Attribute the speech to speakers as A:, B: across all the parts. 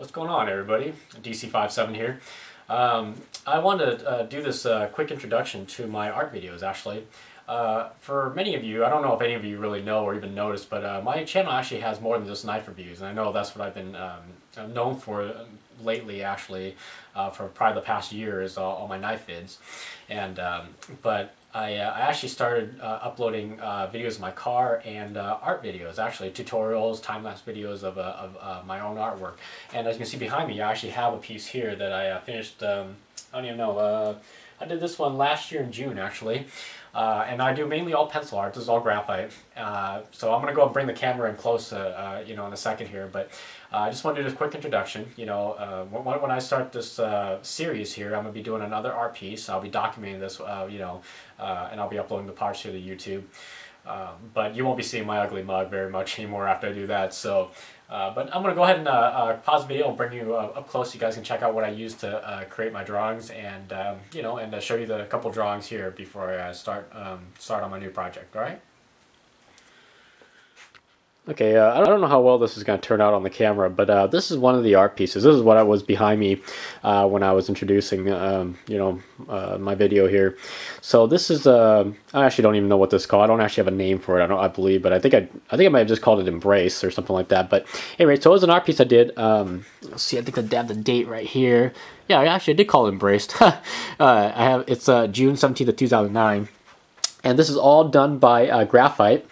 A: What's going on, everybody? DC57 here. I wanted to do this quick introduction to my art videos, actually. For many of you, I don't know if any of you really know or even noticed, but my channel actually has more than just knife reviews, and I know that's what I've been known for lately, actually, for probably the past year, is all my knife vids. And but I actually started uploading videos of my car and art videos, actually tutorials, time-lapse videos of my own artwork. And as you can see behind me, I actually have a piece here that I finished, I don't even know, I did this one last year in June, actually. And I do mainly all pencil art. This is all graphite. So I'm going to go and bring the camera in close, in a second here. But I just want to do this quick introduction. When I start this series here, I'm going to be doing another art piece. I'll be documenting this, and I'll be uploading the parts here to YouTube. But you won't be seeing my ugly mug very much anymore after I do that. So, but I'm going to go ahead and pause the video and bring you up close so you guys can check out what I use to create my drawings, and and show you the couple drawings here before I start on my new project. All right. Okay, I don't know how well this is going to turn out on the camera, but this is one of the art pieces. This is what was behind me when I was introducing, my video here. So this is, I actually don't even know what this is called. I don't actually have a name for it. I believe, but I think I might have just called it Embrace or something like that. But anyway, so it was an art piece I did. Let's see, I think I have the date right here. Yeah, actually I did call it Embraced. It's June 17th of 2009, and this is all done by graphite.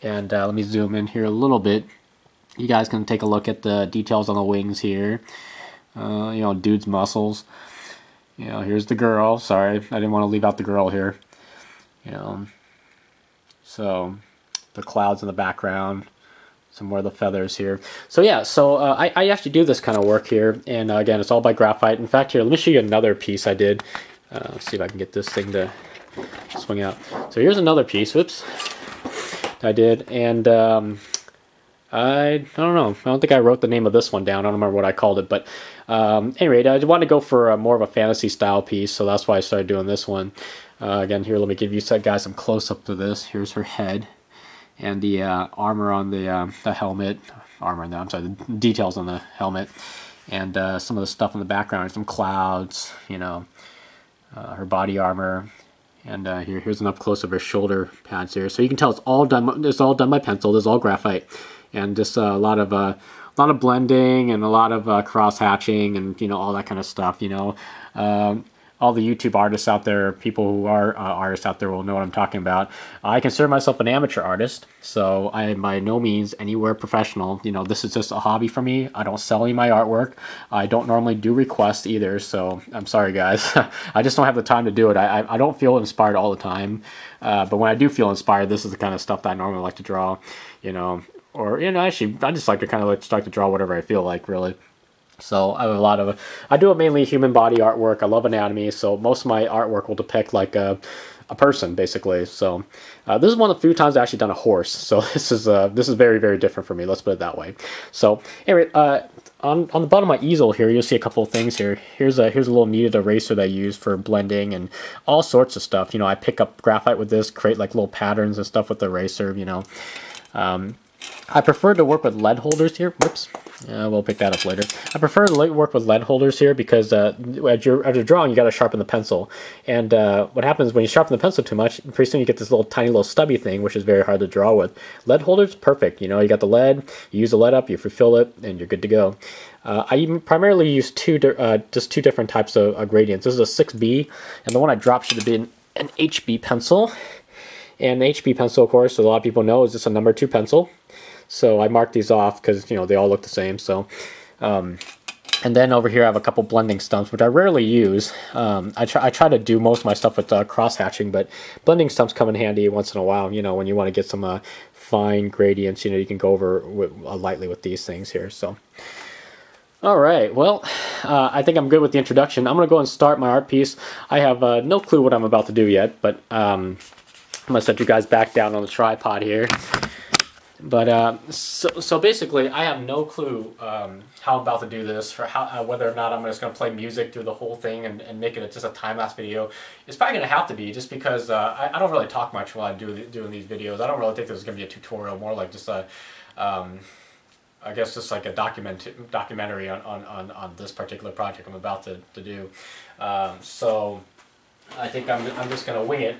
A: And let me zoom in here a little bit. You guys can take a look at the details on the wings here. Dude's muscles. Here's the girl. Sorry, I didn't want to leave out the girl here. So the clouds in the background. Some more of the feathers here. So yeah, I actually do this kind of work here. And again, it's all by graphite. In fact, here, let me show you another piece I did. Let's see if I can get this thing to swing out. So here's another piece. Whoops. I did, and I don't know. I don't think I wrote the name of this one down. I don't remember what I called it, but anyway, I wanted to go for more of a fantasy style piece, so that's why I started doing this one. Again, here, let me give you guys some close-up to this. Here's her head, and the armor on the helmet. I'm sorry, the details on the helmet, and some of the stuff in the background, some clouds, her body armor. And here's an up close of her shoulder pads here, so you can tell it's all done. It's all done by pencil. This is all graphite, and just a lot of blending and a lot of cross hatching and all that kind of stuff. All the YouTube artists out there, people who are artists out there will know what I'm talking about. I consider myself an amateur artist, so I am by no means anywhere professional. This is just a hobby for me. I don't sell any of my artwork. I don't normally do requests either, so I'm sorry, guys. I just don't have the time to do it. I don't feel inspired all the time, but when I do feel inspired, this is the kind of stuff that I normally like to draw, or actually, I just like to kind of like to draw whatever I feel like, really. So I do mainly human body artwork. I love anatomy, so most of my artwork will depict like a person, basically. So this is one of the few times I've actually done a horse. So this is very, very different for me. Let's put it that way. So anyway, on the bottom of my easel here, you'll see a couple of things here. Here's a little kneaded eraser that I use for blending and all sorts of stuff. I pick up graphite with this, create like little patterns and stuff with the eraser. I prefer to work with lead holders here. Whoops. We'll pick that up later. I prefer to work with lead holders here because as you're drawing, you got to sharpen the pencil. And what happens when you sharpen the pencil too much, pretty soon you get this tiny little stubby thing, which is very hard to draw with. Lead holders, perfect. You got the lead, you use the lead up, you refill it, and you're good to go. I primarily use just two different types of gradients. This is a 6B, and the one I dropped should have been an HB pencil. And the HB pencil, of course, a lot of people know, is just a number 2 pencil. So I marked these off because they all look the same. So, and then over here I have a couple blending stumps, which I rarely use. I try to do most of my stuff with cross hatching, but blending stumps come in handy once in a while. When you want to get some fine gradients, you can go over lightly with these things here. So, all right. Well, I think I'm good with the introduction. I'm gonna go and start my art piece. I have no clue what I'm about to do yet, but I'm gonna set you guys back down on the tripod here. But so basically, I have no clue how I'm about to do this, for whether or not I'm just going to play music through the whole thing and make it just a time-lapse video. It's probably going to have to be, just because I don't really talk much while I'm doing these videos. I don't really think this is going to be a tutorial, more like just a I guess just like a documentary on this particular project I'm about to do. So I think I'm just gonna wing it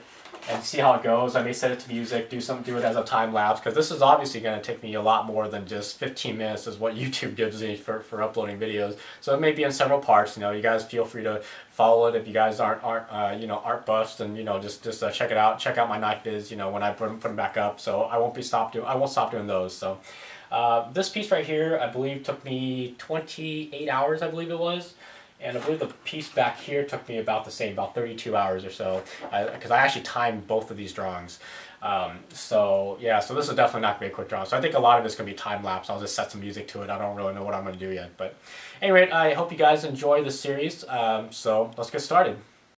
A: and see how it goes. I may set it to music, do it as a time lapse, because this is obviously going to take me a lot more than just 15 minutes is what YouTube gives me for uploading videos. So it may be in several parts. You know, you guys feel free to follow it if you guys aren't you know, art buffs, and you know, just check it out. Check out my knife vids, you know, when I put them back up. So I won't stop doing those. So this piece right here, I believe, took me 28 hours. I believe it was. And I believe the piece back here took me about the same, about 32 hours or so, because I actually timed both of these drawings. So yeah, so this is definitely not going to be a quick drawing. So I think a lot of it's going to be time lapse. I'll just set some music to it. I don't really know what I'm going to do yet. But anyway, I hope you guys enjoy this series. So let's get started.